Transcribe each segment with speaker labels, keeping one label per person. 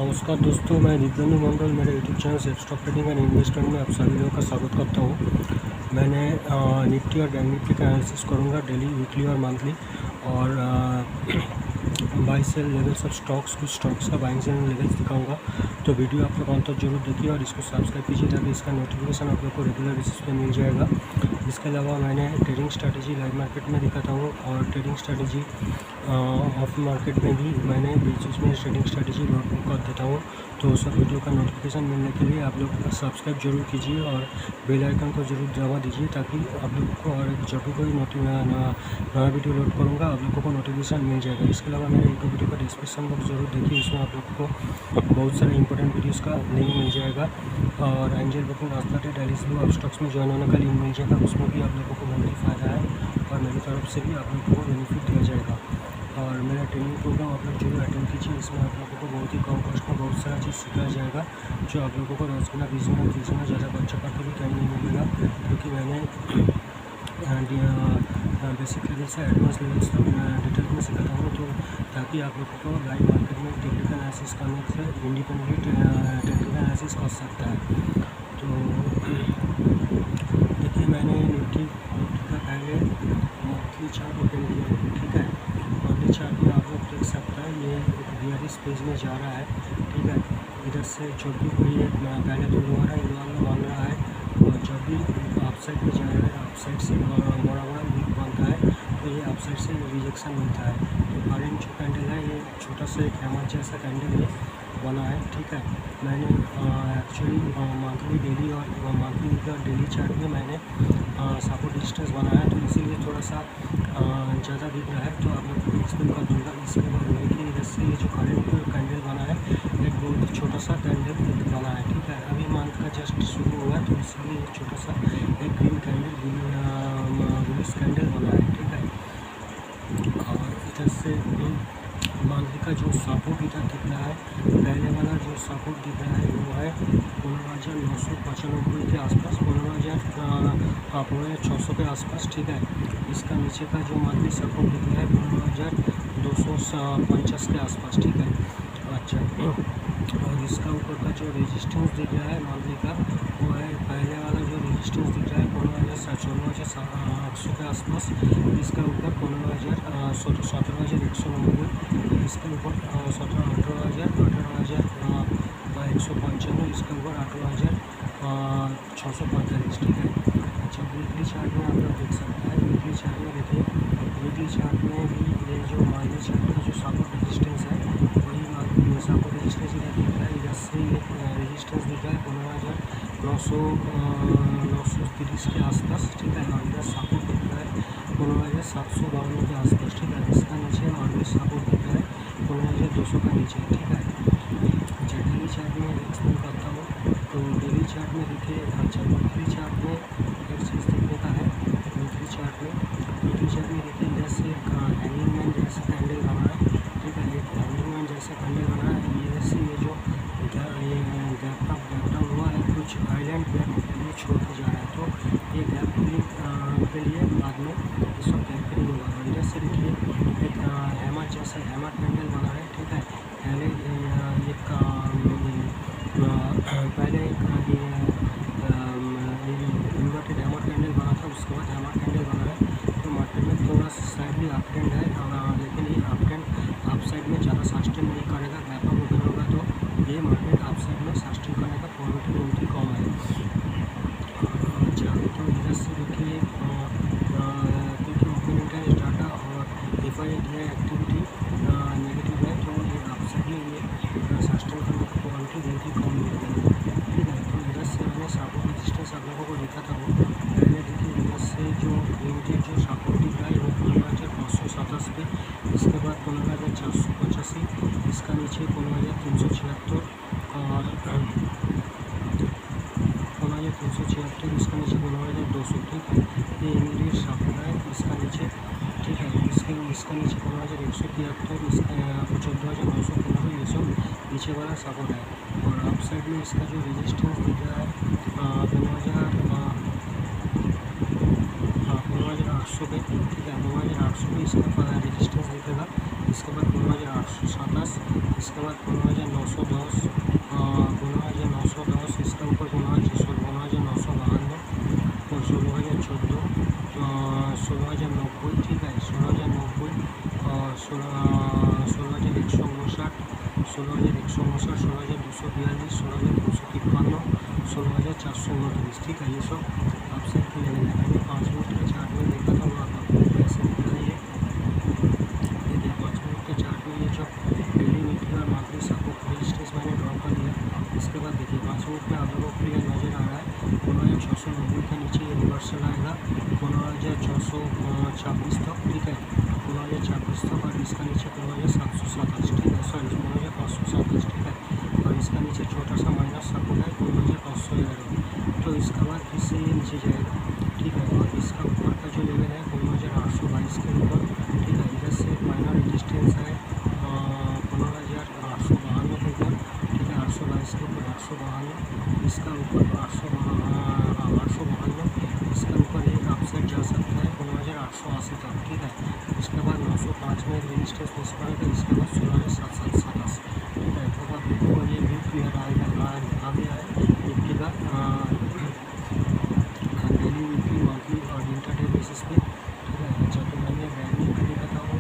Speaker 1: नमस्कार दोस्तों, मैं दिव्येंदु मंडल मेरे यूट्यूब चैनल से स्टॉक ट्रेडिंग एंड इन्वेस्टमेंट में आप सभी लोगों का स्वागत करता हूं। मैंने निफ्टी और बैंक निफ्टी का एनालिसिस करूंगा डेली, वीकली और मंथली, और buy sell levels of stocks, कुछ स्टॉक्स का बाइंग सेल लेवल्स दिखाऊंगा। तो वीडियो आप लोग अंत तक जरूर देखिए और इसको सब्सक्राइब कीजिए ताकि इसका नोटिफिकेशन आप लोग को रेगुलर बेसिस पे मिल जाएगा। इसके अलावा मैंने ट्रेडिंग स्ट्रैटेजी लाइव मार्केट में दिखाता हूँ और ट्रेडिंग स्ट्रैटेजी ऑफ मार्केट में भी मैंने बीच बीच में ट्रेडिंग स्ट्रैटेजी लोड कर देता हूँ। तो सब वीडियो का नोटिफिकेशन मिलने के लिए आप लोग सब्सक्राइब जरूर कीजिए और बेल आइकन को जरूर दबा दीजिए ताकि आप लोग को और जब भी कोई नया वीडियो लोड करूँगा आप लोगों को नोटिफिकेशन मिल जाएगा। इसके अलावा मेरे यूट्यूब वीडियो का डिस्क्रिप्शन बॉक्स जरूर देखिए, इसमें आप लोग को बहुत सारे इंपॉर्टेंट वीडियोज़ का लिंक मिल जाएगा और एंजल ब्रोकिंग आस्था डेली स्लो आप स्टॉक्स में ज्वाइन होने का लिंक मिल जाएगा। उसमें भी आप लोगों को बहुत ही फ़ायदा है और मेरी तरफ से भी आप लोगों को बेनिफिट दिया जाएगा। और मेरा ट्रेनिंग प्रोग्राम आप लोग जरूर अटेंड कीजिए, इसमें आप लोगों को बहुत ही कम कॉस्ट में बहुत सारा चीज़ सिखाया जाएगा जो आप लोगों को 10 गुना 20 गुना 30 गुना ज़्यादा बच्चा करके भी टाइम नहीं मिलेगा, क्योंकि मैंने बेसिक लेवल से एडवांस लेवल्स तक डिटेल में सिखाता हूँ। तो ताकि आप लोगों को लाइव मार्केट में टेक्निकल एनालिसिस करने से इंडिपेंडेंटली टेक्निकल एनालिसिस कर सकता है। तो देखिए, मैंने निफ्टी का पहले मंथली चार्ट ओपन किया है, ठीक है। मंथली चार्ट में आप लोग देख सकते हैं ये एक बियरिश पेज में जा रहा है, ठीक है। इधर से जब भी कोई पहले तो लोअर है मान रहा है और जब भी अपसाइड में जा रहा है, अपसाइड से बड़ा बड़ा वीक बनता है तो ये अपसाइड से रिजेक्शन मिलता है। तो करंट जो कैंडल है ये छोटा सा एक हैमर जैसा कैंडल ये बना है, ठीक है। मैंने एक्चुअली मंथली डेली और मंथली और डेली चार्ट में मैंने सपोर्ट डिस्टेंस बनाया, तो इसीलिए थोड़ा सा ज़्यादा दिख रहा है। तो आप लोग को एक्सप्लेन कर दूँगा। इसके बाद देखिए, इधर से ये जो करंट कैंडल बना है एक बहुत ही छोटा सा कैंडल बना है, ठीक है। अभी मंथ का जस्ट शुरू हुआ है तो इसलिए छोटा सा एक ग्रीन कैंडल बुलिश कैंडल बना है, ठीक है। और इधर से मंथली का जो सपोर्ट इधर दिख रहा है, पहले वाला जो सपोर्ट दिख रहा है वो है 15,995 के आसपास, 15,600 के आसपास, ठीक है। इसका नीचे का जो मंथली सपोर्ट दिख रहा है 15,250 के आसपास, ठीक है। अच्छा, और इसका ऊपर का जो रेजिस्टेंस दिख रहा है मंथली का वो है, पहले वाला जो रेजिस्टेंस दिख रहा है 15,800 के आसपास, इसका ऊपर 17,190, इसके ऊपर 18,195, इसके ऊपर 18,645, ठीक है। अच्छा, वीकली चार्ट में आप लोग देख सकते हैं। वीकली चार्ट में देखिए, वीकली चार्ट में भी ये जो मंथली चार्ट का जो सपोर्ट रेजिस्टेंस है वही सपोर्ट रेजिस्टेंस इधर दिख रहा है। इधर से एक रेजिस्टेंस दिख रहा है 15,930 के आसपास, ठीक है। और इधर सपोर्ट दिख रहा है 15,752 के आसपास, ठीक है। इसका नीचे नॉर्मल सपोर्ट दिख रहा है 15,200 का नीचे, ठीक है। अच्छा, डेली चार्ट में एक्सप्लेन करता हूँ। तो डेली चार्ट में देखिए, अच्छा वीकली चार्ट में एक चीज़ देखने का है। वीकली चार्ट में देखिए, इधर से एक हैंगिंग मैन जैसा कैंडल बना है, ठीक है। एक हैंगिंग मैन जैसा कैंडल बना है। इधर से ये जो गैप डाउन हुआ है, कुछ आइलैंड गैप के लिए छोड़ के जा रहा है, तो ये गैप के लिए बाद में इस वक्त गैप फिलिंग होगा। और इधर से देखिए एक हैमर जैसा हैमर कैंडल बना है, ठीक है। पहले एक इन्वर्टेड हैमर कैंडल बना था, उसके बाद हैमर कैंडल बना है। तो मार्केट में थोड़ा सा साइडली अप ट्रेंड है, लेकिन ये अप ट्रेंड अप साइड में ज़्यादा सस्टेन नहीं करेगा। गैप अप ओपन होगा तो ये मार्केट अप साइड में सस्टेन करने का प्रोबेबिलिटी बहुत ही कम है। अच्छा, तो इधर से देखिए क्योंकि ओपन इंटरेस्ट डाटा और FII एक्टिविटी नेगेटिव है, तो ये अप साइड में ये सस्टेन करने का प्रोबेबिलिटी बहुत ही कम मिलेगा, ठीक है। तो इधर से मैंने सपोर्ट रेजिस्टेंस आप लोगों को देखा था। वो पहले देखिए, इधर से जो इमीडिएट जो सपोर्ट दिख रहा है वो 15,527 पे, इसके बाद 15,485, इसका नीचे 15,376 और 15,376, इसका नीचे 15,200, ठीक है। ये इमीडिएट सपोर्ट है इसका नीचे, ठीक है। इसका नीचे 15,173, इसका 14,915, ये सब नीचे वाला सपोर्ट है। और अप साइड में इसका जो रेजिस्टेंस दिख रहा है 15,800 पे, ठीक है। 15,800 पे इसका रेजिस्टेंस दिखेगा। इसके बाद 15,827, इसके बाद 15,910, 15,910, इसके ऊपर 15,952, 16,014, 16,090, ठीक है, 16,090, 16,159, 16,159, 16,242, 16,253, 16,429, ठीक है। ये सब आपसे लेवल है। मैंने 5 मिनट के चार्ट में देखा था, वहाँ आपको कैसे दिख रहा है ये देखिए 5 मिनट के चार्ट में ये जो डेली वीकली और मंथली सपोर्ट रेजिस्टेंस मैंने ड्रॉ कर लिया। इसके बाद देखिए 5 मिनट में आप लोगों को क्लियर नज़र आ रहा है 15,690 के नीचे ये रिवर्सल आएगा 15,626 तक, ठीक है, 15,026 तक, और इसका नीचे 15,727, ठीक है, सॉरी 15,527, ठीक है, और इसका नीचे छोटा सा माइनस सपोर्ट है 15,511, तो इसके बाद फिर से ये नीचे जाएगा, ठीक है, और इसका ऊपर का जो लेवल है 15,822 के ऊपर, ठीक है, इधर से माइनर रेजिस्टेंस है 15,852 के ऊपर, ठीक है, 822 के ऊपर 852, इसका ऊपर 852, इसके ऊपर एक अपसेट जा सकता है 15,880 तक, ठीक है, इसके बाद 905 में रेजिस्टेंस मिस पड़ेगा, इसके बाद 16,727, ठीक है, तो अब देखो ये भी क्लियर आएगा आगे आए निफ्टी का डेली वीकली मंथली और इंटरडे बेसिस पे, ठीक है। अच्छा, तो मैंने बैंक निफ्टी दिखाता हूँ,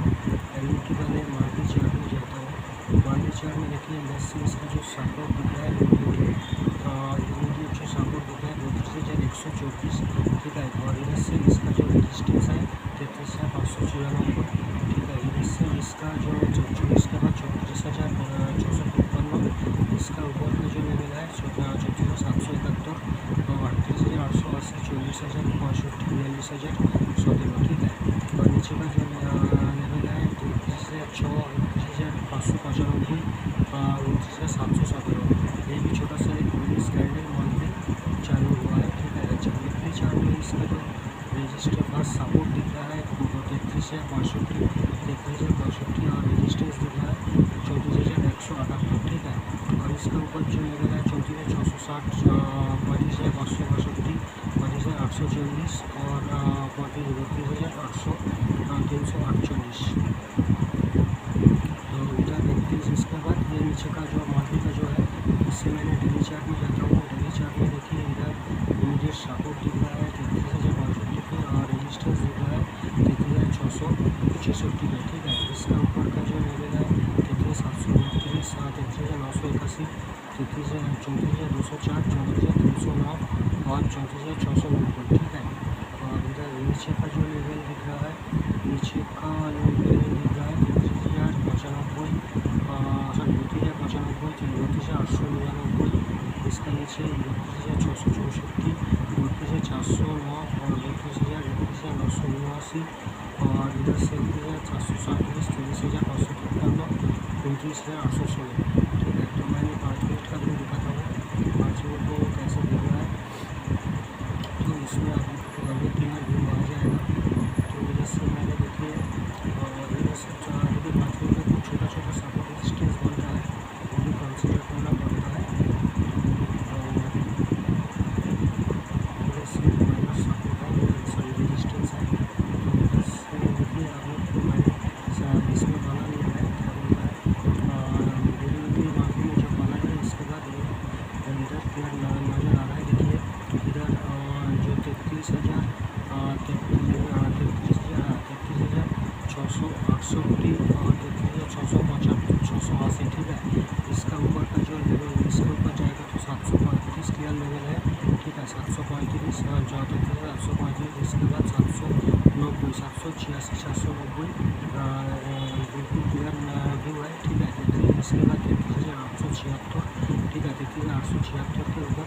Speaker 1: बैंक निफ्टी पहले मंथली चार्ट में जाता हूँ। मंथली चार्ट में देखिए इंडस्ट्री इसका जो सपोर्ट दिख रहा है इमीडिएट जो सपोर्ट दिख रहा है 32,124, ठीक है, और इधर से इसका जो रेजिस्टेंस है 33,594, ठीक है, इधर से इसका जो 24 के बाद 34,653, इसका ऊपर का जो लेवल है 34,771, और 38,880, 40,065, 42,017, ठीक है, और नीचे का जो लेवल है 33,595, 29,717, ये भी छोटा सा एक बुलिश कैंडल मंथली चालू हुआ है, ठीक है। अच्छा, वीकली चार्ट में इसका जो रजिस्टर फर्स्ट सपोर्ट दिख रहा है 33,65, और रेजिस्टेंस दिख रहा है 34,178, ठीक है, और इसके ऊपर जो लेवल है 34,660, 35,562, 35,840, और 32,348, तो इधर 31। इसके बाद ये नीचे का जो मंथली का जो है इससे मैंने डेली चार्ट में जाता हूँ। डेली चार्ट में देखिए इधर इमीडिएट सपोर्ट दिख रहा है 33,562 पे, और रेजिस्टेंस दिख रहा है 33,666 पे, ठीक है, इसका ऊपर का जो लेवल है 33,729, 33,981, 34,204, 34,309, और 34,690, ठीक है, और इधर नीचे का जो लेवल दिख रहा है 33,095, सॉरी 32,095, 32,899, इसका नीचे 32,664, 32,409, और 32,979, और इधर से 32,737, 23,553, 29,816, ठीक है। तो मैंने 5 मिनट का भी दिखाता हूँ 5 मिनट में कैसे दिख रहा है, तो इसमें अभी क्लियर व्यू आ जाएगा। तो इधर से मैंने देखिए इधर से यदि 5 मिनट में कुछ छोटा छोटा सपोर्ट रेजिस्टेंस बन रहा है वो भी कंसिडर करना पड़ता है। इधर से माइनस सपोर्ट है, सॉरी रेजिस्टेंस है, तो इधर से देखिए आप लोग को मैंने इसमें बना लिया है, क्या बोलता है डेली मंथली में जो बना है। इसके बाद ये इधर क्लियर नज़र आ रहा है, देखिए इधर जो 33,680 और 33,680, ठीक है, इसका ऊपर का जो लेवल इसके ऊपर जाएगा तो 735 क्लियर लेवल है, ठीक है, 735 735, इसके बाद 790, 786, 790 बिल्कुल क्लियर व्यू है, ठीक है, इसके बाद 33,876, ठीक है, 33,876 के ऊपर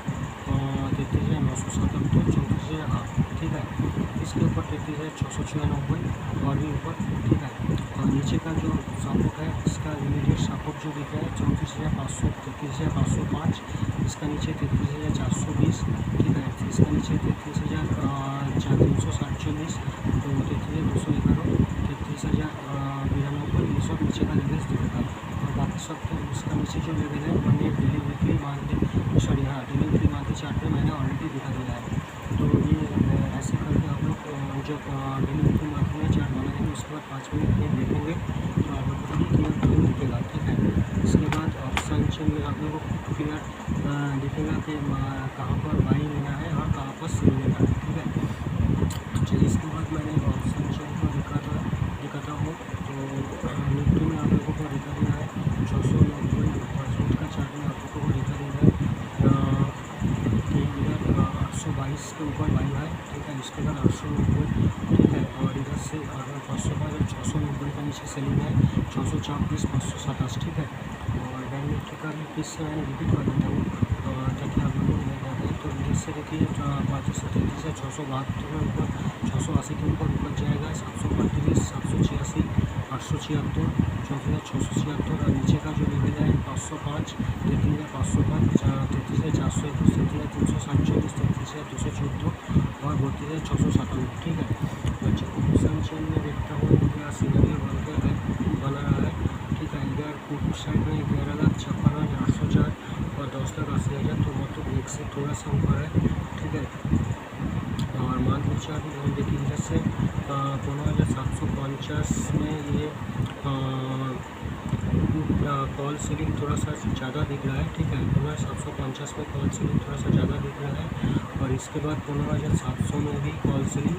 Speaker 1: 33,977, 34,000, ठीक है, इसके ऊपर 33,696 और भी ऊपर, ठीक है, और नीचे का जो सपोर्ट है इसका इमीडिएट सपोर्ट जो दिख रहा है 34,500, 33,505, इसका नीचे 33,420, ठीक है, इसका नीचे 33,347, तो 33,211, 33,092, ये सब नीचे का लेवल्स दिखेगा, और बाकी सब तो इसका नीचे जो लेवल है मैंने daily weekly monthly daily weekly monthly chart में मैंने ऑलरेडी दिखा दिया है। तो ये ऐसे करके आप लोग जो डेली वीकली मंथली में चार्ट बनाएंगे उसके बाद 5 मिनट में देखेंगे तो आप लोग को क्लियर दिखेगा, ठीक है। इसके बाद दिखेगा कि कहाँ पर बाई लेना है और कहाँ पर सेल लेना है, ठीक है। चलिए इसके बाद मैंने ऑप्शन चेन को दिखाता हूँ। तो निफ्टी में आप लोगों को दिखा दिया है 690 का चार्ट में आप लोगों को दिखा दिया है कि इधर 822 के ऊपर बाई है, ठीक है। इसके बाद 890, ठीक है। और इधर से 690 का नीचे सेलिंग है 624, 527, ठीक है। और बैंक निफ्टी का भी फिर से मैंने रिपीट कर देता हूँ ताकि आप लोगों को मिल जाता है। तो इधर से देखिए 533 है 672 के ऊपर, 680 के ऊपर जाएगा 735, 786, 876, 676 और नीचे का जो लेवल है 505, 505, 421, 333, 214 और 614 ठीक है। अच्छा, ऑप्शन चेन में देखता हूँ क्या सीनरी बना रहा है, ठीक है। इधर पुट साइड में 11,56,804 और 10,80,000, तो मतलब एक से थोड़ा सा ऊपर है, ठीक है। और मंथली चार्ट में देखिए इधर से 15,750 में ये कॉल सेलिंग थोड़ा सा ज़्यादा दिख रहा है, ठीक है। 15,750 में कॉल सेलिंग थोड़ा सा ज़्यादा दिख रहा है। और इसके बाद 15,700 में भी कॉल सेलिंग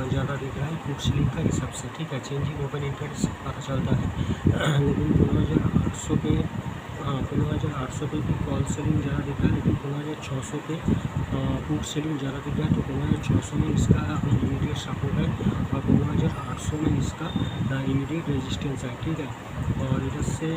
Speaker 1: ज़्यादा दिख रहा है पुट सेलिंग का हिसाब से, ठीक है। चेंजिंग ओपन इंटरेस्ट से पता चलता है। लेकिन 15,800 पे 15,800 पे भी कॉल सेलिंग ज़्यादा दिख रहा है, लेकिन 15,600 पे पुट सेलिंग ज़्यादा दिख रहा है। तो 15,600 में इसका इमीडिएट सपोर्ट है और 15,800 में इसका इमीडिएट रेजिस्टेंस है, ठीक है। और इधर से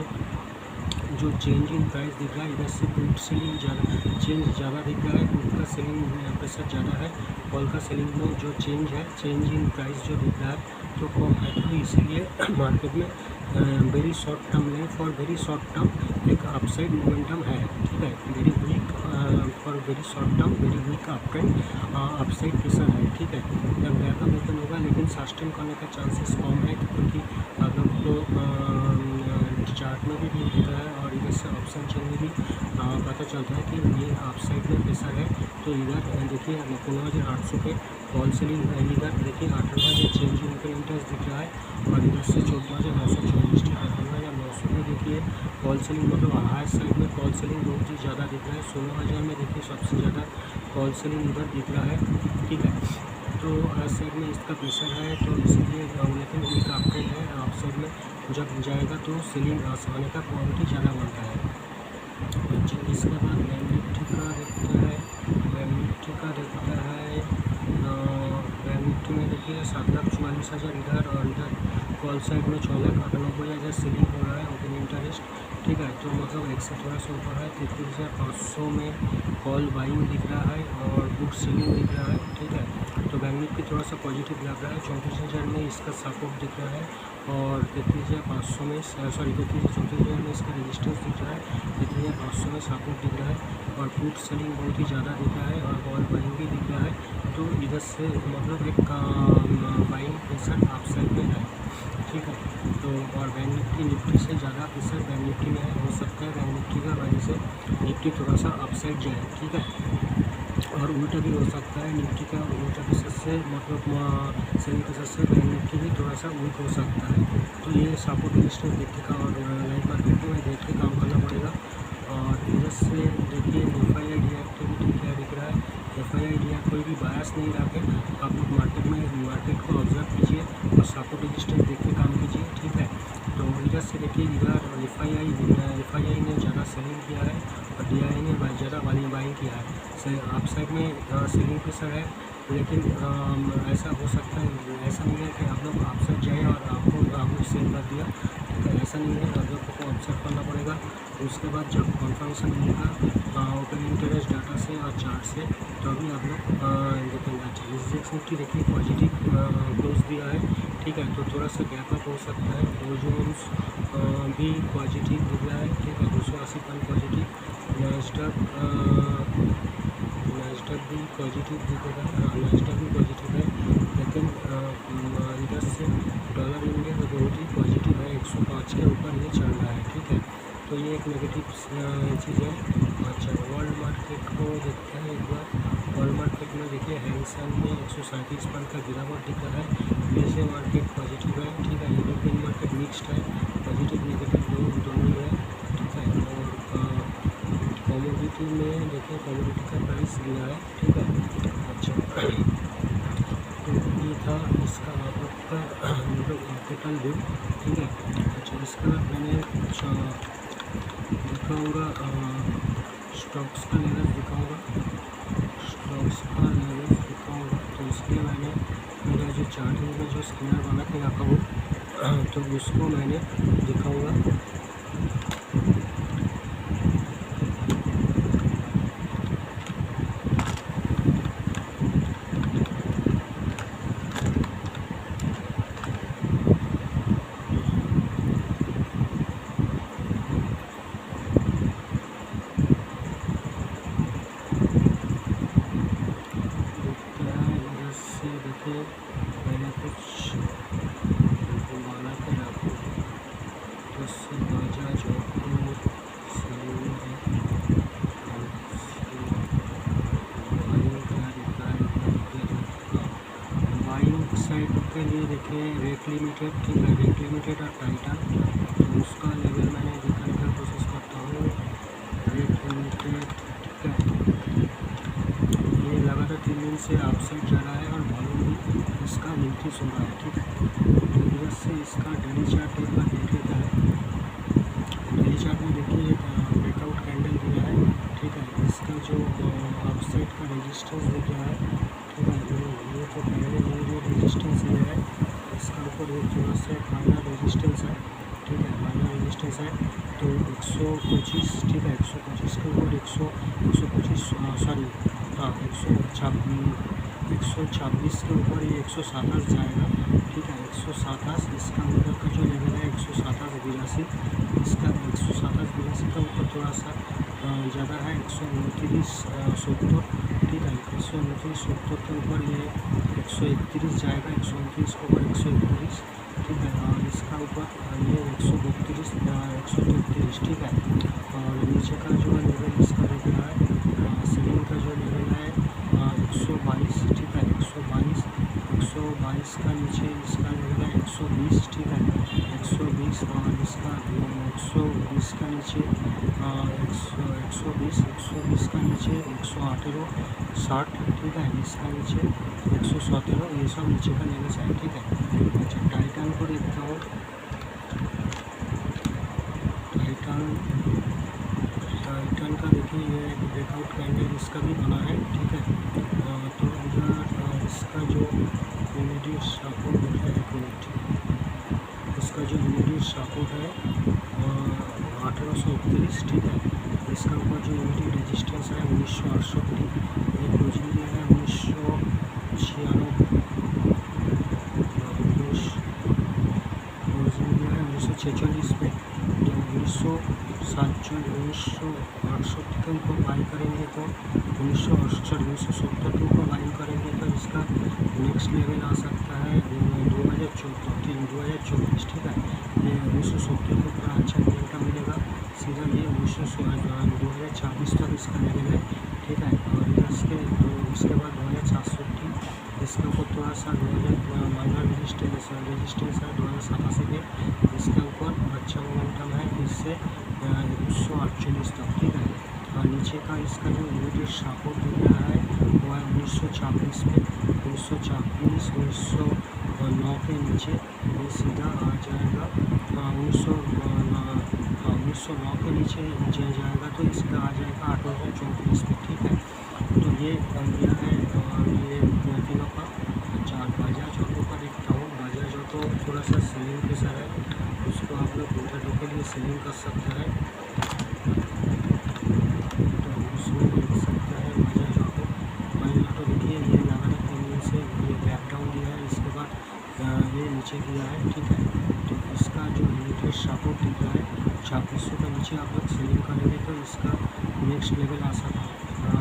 Speaker 1: जो चेंज इन प्राइस दिख रहा है, इधर से पुट सेलिंग ज़्यादा दिख रहा है, पुट का सेलिंग प्रेशर ज़्यादा है। कॉल का सेलिंग में जो चेंज है, चेंज इन प्राइस जो दिख रहा है तो कम है। तो इसीलिए मार्केट में वेरी शॉर्ट टर्म में फॉर वेरी शॉर्ट टर्म एक अपसाइड मोमेंटम है, ठीक है। Very weak for very short term very weak up trend upside pressure है, ठीक है। जब बैकअप ओपन होगा लेकिन सस्टेन करने का चांसेस कम है, क्योंकि अगर तो चार्ट में भी दिख रहा है और इधर से ऑप्शन चेन में भी पता चलता है कि ये अपसाइड में प्रेशर है। तो इधर देखिए 15,800 पे कॉल सेलिंग है, इधर देखिए 18,000 चेंज इन इंटरेस्ट दिख रहा है और इधर से 14,924, 18,900 में देखिए कॉल सेलिंग मतलब हाई साइड में कॉल सेलिंग बहुत ही ज़्यादा दिख रहा है। 16,000 में देखिए सबसे ज़्यादा कॉल सेलिंग इधर दिख रहा है, ठीक है। तो हाई साइड में इसका प्रेशर है, तो इसलिए लेकिन एक अपट्रेंड है। आप साइड में जब जाएगा तो सेलिंग आने का क्वालिटी ज़्यादा बनता है। इसके बाद बैंक निफ्टी का देखता है, बैंक निफ्टी में देखिए 7,44,000 इधर और इधर कॉल साइड में 6,98,000 सेलिंग हो रहा है ओपन इंटरेस्ट, ठीक है। तो मतलब एक से थोड़ा सा ऊपर है। 33,500 में कॉल बाइंग दिख रहा है और बुक सेलिंग दिख रहा है, ठीक है। तो बैंक निफ्टी थोड़ा सा पॉजिटिव लग रहा है। 34,000 में इसका सपोर्ट दिख रहा है और 33,500 में 34,000 में इसका रेजिस्टेंस दिख रहा है। 33,500 में सपोर्ट दिख रहा है और पुट सेलिंग बहुत ही ज़्यादा दिख रहा है और कॉल बाइंग भी दिख रहा है। तो इधर से मतलब एक बाइंग प्रेशर आप साइड में है, ठीक है। तो और बैंक निफ्टी से ज़्यादा प्रेशर बैंक निफ्टी में हो सकता है। बैंक निफ्टी का वजह से निफ्टी थोड़ा सा अपसाइड जाए, ठीक है। और उल्टा भी हो सकता है, निफ्टी का उल्टा प्रेशर से मतलब सेलिंग प्रेशर से बैंक निफ्टी भी थोड़ा सा वीक हो सकता है। तो ये सपोर्ट रेजिस्टेंस देख के और लाइव मार्केट में देख के काम करना पड़ेगा। और इधर से देखिए FII एक्टिविटी क्या दिख रहा है। FII कोई भी बायस नहीं रखे, आप लोग मार्केट को ऑब्जर्व कीजिए और सपोर्ट रेजिस्टेंस देख के काम कीजिए, ठीक है। तो इधर से देखिए इधर FII ने ज़्यादा सेलिंग किया है और DI ने ज़्यादा बाइंग किया है। आप साइड में सेलिंग प्रेशर है, लेकिन ऐसा हो सकता है, ऐसा नहीं है कि आप लोग आप साइड जाए और आपको सेल कर दिया, ठीक है। ऐसा नहीं है, आप लोग को ऑब्जर्व करना पड़ेगा। उसके बाद जब कन्फर्मेशन मिलेगा ओपन इंटरेस्ट डाटा से और चार्ट से, तो अभी आप लोग देखेंगे। अच्छा, इंडेक्स निफ्टी देखिए पॉजिटिव क्लोज दिया है, ठीक है। तो थोड़ा सा गैपअप हो सकता है। डॉ जोन्स भी पॉजिटिव दिख रहा है, ठीक है। 280 पॉइंट पॉजिटिव। नैस्डैक भी पॉजिटिव दिखेगा, नैस्डैक भी पॉजिटिव है। लेकिन इधर से डॉलर इंडिया बहुत ही पॉजिटिव है, 105 के ऊपर ये चल रहा है, ठीक है। तो ये एक नेगेटिव चीज़ है। अच्छा, वर्ल्ड मार्केट को देखते हैं एक बार। वर्ल्ड मार्केट में देखिए हैंगसेंग में 137 पॉइंट का गिरावट दिख रहा है। USA मार्केट पॉजिटिव है, ठीक है। यूरोपियन मार्केट मिक्स्ड है, पॉजिटिव नेगेटिव दोनों है, ठीक है। और कमोडिटी कमोडिटी में देखिए कमोडिटी का प्राइस दिया है, ठीक है। अच्छा, तो ये था इसका आपका कैपिटल व्यू, ठीक है। अच्छा, इसका मैंने कुछ दिखाऊँगा, स्टॉक्स का लेवल दिखाऊँगा, स्टॉक्स का लेवल दिखाऊँगा। तो इसलिए मैंने मेरा जो चार्टिंग में जो स्कैनर बना के रखा हूँ तो उसको मैंने दिखाऊँगा। देखिए मैंने कुछ माना के रखूँ, जैसे बजाज ऑटो, बाइंग साइड के लिए देखिए रेट लिमिटेड, ठीक है, रेट लिमिटेड और टाइटन, तो उसका लेवल मैंने दिखाने का कोशिश करता हूँ। रेट लिमिटेड, ठीक है, ये लगातार 3 दिन से अपसाइड जा रहा है और वॉल्यूम भी इसका इंक्रीज हो रहा है, ठीक है। तो इधर से इसका डेली चार्ट एक बार देख लेता है। डेली चार्ट में देखिए एक ब्रेकआउट कैंडल दिया है, ठीक है। इसका जो अपसाइड का रेजिस्टेंस दिख रहा है, ठीक है, ये तो पहले ये रेजिस्टेंस दिया है, इसका ऊपर एक थोड़ा सा माइनर रेजिस्टेंस है, ठीक है, माइनर रेजिस्टेंस है। तो 125, ठीक है, 125 के ऊपर 125 सॉरी हाँ 126 के ऊपर ये 127 जाएगा, ठीक है, 127। इसका ऊपर का जो लेवल है 127-82, इसका 127-82 का ऊपर थोड़ा सा ज़्यादा है, 129-70, ठीक है, 129-70 के ऊपर ये 131 जाएगा, 129 के ऊपर 131, ठीक है, और इसका ऊपर ये 132, 133, ठीक है। और नीचे का जो लेवल इसका दिख रहा है, सेलिंग का जो लेवल है 122, ठीक है, 122 का नीचे इसका लेवल है 120, ठीक है, 120, और इसका 120 का नीचे 120 का नीचे 118-60, ठीक है, इसका नीचे 117, ये सब नीचे का लेवल है, ठीक है। अच्छा, टाइटन को देखता हूँ। टाइटन का देखिए ये ब्रेकआउट कैंडल इसका भी बना है, ठीक है। तो इधर इसका जो इमीडिएट सपोर्ट है, एक मिनट, इसका जो इमीडिएट सपोर्ट है 1831, ठीक है। इसका ऊपर जो इमीडिएट रेजिस्टेंस है 1968, ये क्लोजिंग दिया है 1946 पे। तो 1968 के ऊपर बाई करेंगे तो 1970 के ऊपर बाई करेंगे तो इसका नेक्स्ट लेवल आ सकता है 2024, ठीक है। ये 1970 के ऊपर अच्छा मोमेंटम मिलेगा, सीधा ये 2026 तक इसका लेवल है, ठीक है। और इसके बाद 2430, इसके ऊपर थोड़ा सा 2000 माइनर रेजिस्टेंस है 2087 के, इसके ऊपर अच्छा मोमेंटम है, इससे 1948 तक, ठीक है। और नीचे का इसका जो इमीडिएट सपोर्ट दिख रहा है वो है 1926 पे, 1909 के नीचे ये सीधा आ जाएगा 1909 के नीचे जाएगा तो इसका आ जाएगा 1834 पे, ठीक है। तो ये दिया है ये तीनों का। अच्छा, बजाज ऑटो का देखता हूँ। बजाज ऑटो थोड़ा सा सेलिंग के सर है, उसको आप लोग इंटरडे के लिए सेलिंग कर सकते हैं, तो उसमें देख सकते हैं बजाज ऑटो। देखिए ये लगातार 3 दिन से ये बैक डाउन दिया है, इसके बाद ये नीचे गया है, ठीक है। तो इसका जो इमीडिएट सपोर्ट दिख रहा है 2600 का नीचे आप लोग सेलिंग करेंगे तो इसका नेक्स्ट लेवल आ सकता है,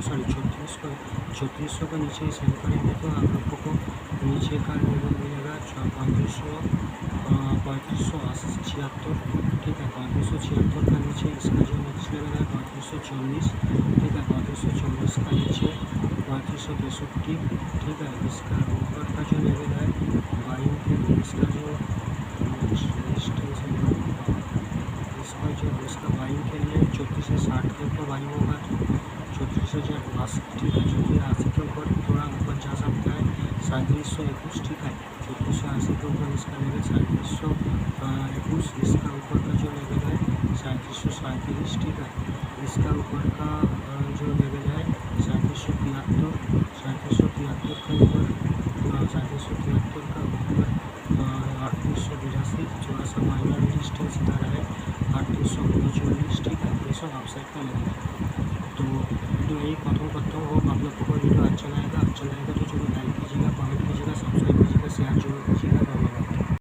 Speaker 1: सॉरी 3400 का नीचे सेल करेंगे तो आप लोगों को नीचे का लेवल मिलेगा 3576, ठीक है, 3576 का नीचे इसका जो नेक्स्ट लेवल है 3524, ठीक है, 3524 का नीचे 3563, ठीक है। इसका ऊपर का जो लेवल है बाइंग के, इसका जो रेजिस्टेंस है, इसका जो इसका बाइंग के लिए 34 से 60 के ऊपर बाइंग होगा तो 34,080, ठीक है। जो कि 80 के ऊपर थोड़ा ऊपर जा सकता है 3721, ठीक है। 3480 के ऊपर इसका लेवल 3721, इसका ऊपर का जो लेवल है 3737, ठीक है। इसका ऊपर का जो लेवल है 3773, 3773 का ऊपर 3773 का ऊपर 3882, थोड़ा सा माइनर रेजिस्टेंस इधर है 3839, ठीक है। ये सब अपसाइड का लेवल है। तो यही खत्म करता हूँ। होप आप लोग को वीडियो अच्छा लगेगा तो जरूर लाइक कीजिएगा, कमेंट कीजिएगा, सब्सक्राइब कीजिएगा, शेयर जरूर कीजिएगा।